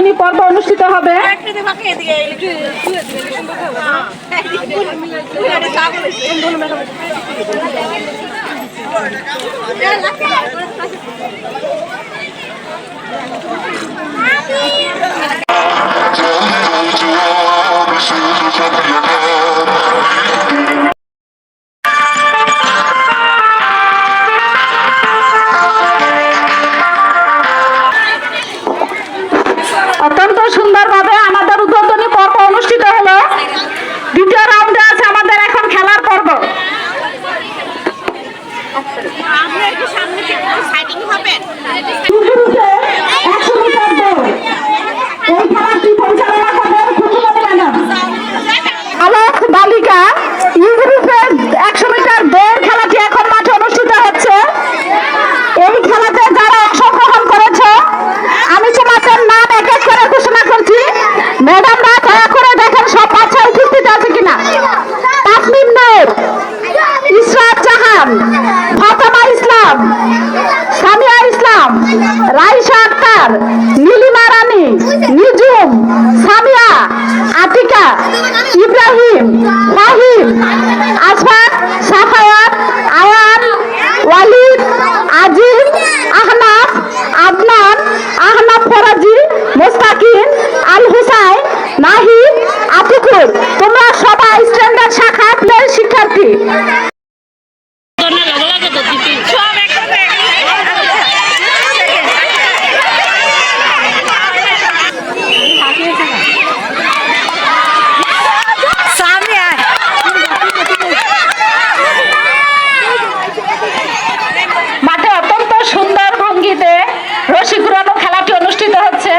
উদ্বোধনী পর্ব অনুষ্ঠিত হবে। অত্যন্ত সুন্দরভাবে আমাদের উদ্বোধনী পর্ব অনুষ্ঠিত হলো। দ্বিতীয় রাউন্ডে আছে আমাদের এখন খেলার পর্ব। আলোক বালিকা ইউরোপের 100 মিটার দৌড় খেলাটি এখন মাঠে অনুষ্ঠিত হচ্ছে। এই খেলাতে যারা অংশগ্রহণ করেছে আমি তোমাদের নাম এক এক করে ঘোষণা করছি। ম্যাডামরা দয়া করে দেখেন সব বাচ্চা উপস্থিত আছে কিনা। তাসমিম নূর, ইসরাত জাহান, ফাতেমা ইসলাম, সামিয়া ইসলাম, রাইসা আক্তার, নীলিমা রানী, নিজুম, সামিয়া, আতিকা, ইব্রাহিম, ফাহিম, আসফাক, সাফায়াত, আয়ান, ওয়ালিদ, আজিম, আহনাফ, আদনান, আহনাফ ফরাজি, মোস্তাকিন, আল হুসাইন, নাহিদ, আতিকুর, তোমরা সবাই স্ট্যান্ডার্ড শাখা প্লের শিক্ষার্থী। মাঠে অত্যন্ত সুন্দর ভঙ্গিতে রশি ঘুরানো খেলাটি অনুষ্ঠিত হচ্ছে।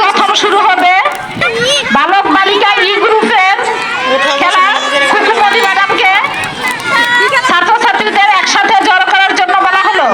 প্রথম শুরু হবে বালক বালিকা ই গ্রুপের খেলা। খুকুমণি ম্যাডামকে ছাত্রছাত্রীদের একসাথে জড়ো করার জন্য বলা হলো।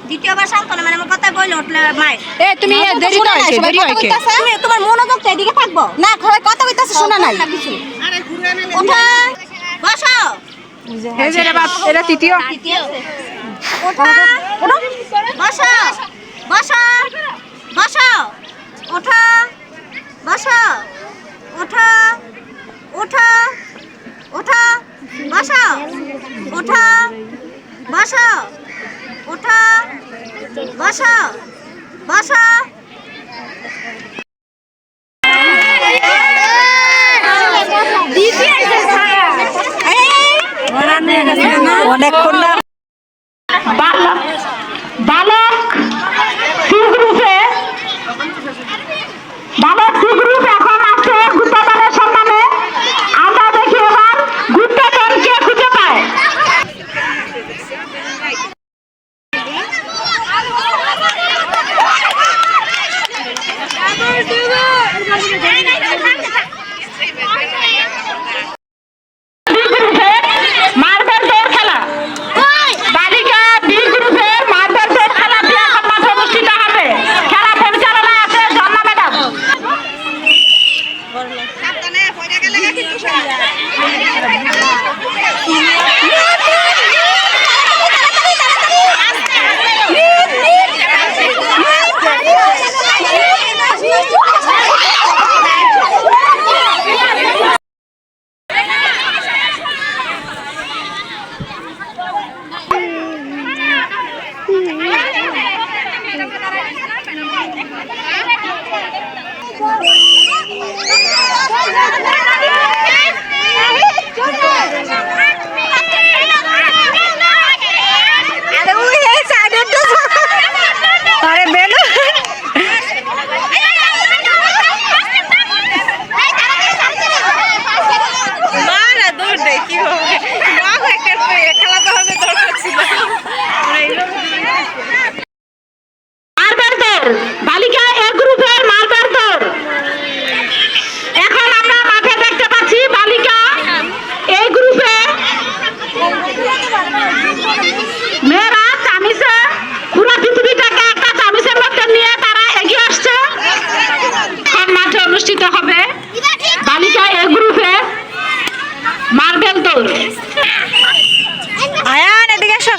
দ্বিতীয়বার শান্তনা মানে আমার কথা বলে উঠলে মাই এ তুমি দেরি কইছো দেরি হইছে তুমি তোমার মনোযোগ তো এদিকে থাকবো না কথা কইতাছ শোনা নাই আরে ঘুরে না ওঠা বসো এই যে বাপ এটা তৃতীয় ওঠা বসো বসো বসো ওঠা বসো ওঠা ওঠা ওঠা বসো ওঠা বসো ওঠা বসো বসো অনেকক্ষণ না বালক সি গ্রুপে এখন আছে গুপ্তধনের সম্মানে। আমরা দেখি এবার গুপ্তধন কে খুঁজে পায়। মার্বেল দৌড় খেলা, বালিকা বি গ্রুপের মার্বেল দৌড় খেলাটি এখন মাঠে অনুষ্ঠিত হবে। খেলা পরিচালনায় আছে ঝর্ণা ম্যাডাম। বালিকা এ গ্রুপের মার্বেল দৌড় এখন আমরা মাঠে দেখতে পাচ্ছি। বালিকা এই গ্রুপে মেয়েরা চামিচে পুরো পৃথিবীটাকে একটা চামিচের মধ্যে নিয়ে তারা এগিয়ে আসছে। এখন মাঠে অনুষ্ঠিত হবে বালিকা এ গ্রুপে মার্বেল দৌড়। আয়ান এদিকে এসো।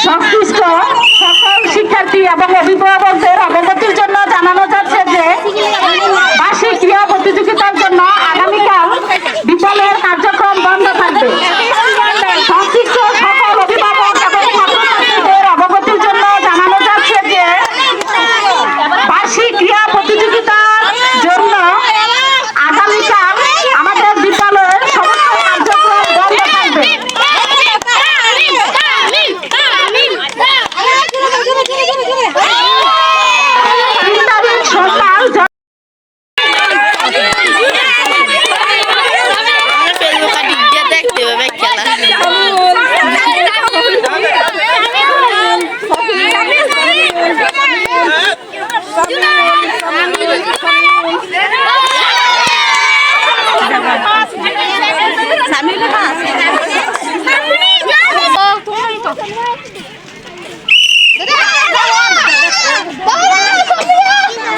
সংশ্লিষ্ট সকল শিক্ষার্থী এবং অভিভাবকদের অবগতির জন্য জানানো যাচ্ছে যে বার্ষিক ক্রীড়া প্রতিযোগিতার জন্য আগামীকাল বিদ্যালয়ের কার্যক্রম বন্ধ থাকবে। সংশ্লিষ্ট সকল অভিভাবক এবং ছাত্রছাত্রীদের অবগতির জন্য জানানো যাচ্ছে যে বার্ষিক ক্রীড়া প্রতিযোগিতার জন্য আগামীকাল আমাদের বিদ্যালয়ের সমস্ত কার্যক্রম বন্ধ থাকবে।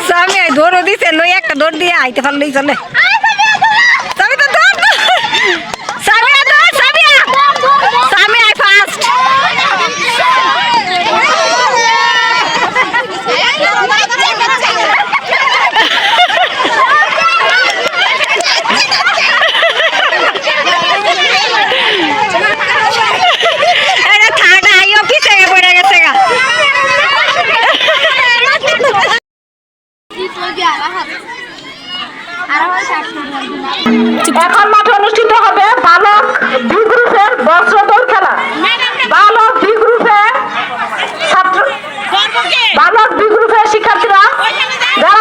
স্বামী দৌড় দিছে, লই একটা দৌড় দিয়ে আইতে পারলেই চলে। স্বামী তো দৌড়, সামিয়া দৌড়, সামিয়া সামিয়া আই ফার্স্ট। এটা থার্ড আইও পিছে পড়ে গেছে গা। এখন মাঠে অনুষ্ঠিত হবে বালক বি গ্রুপের বস্ত্র দৌড় খেলা। বালক বি গ্রুপের শিক্ষার্থীরা যারা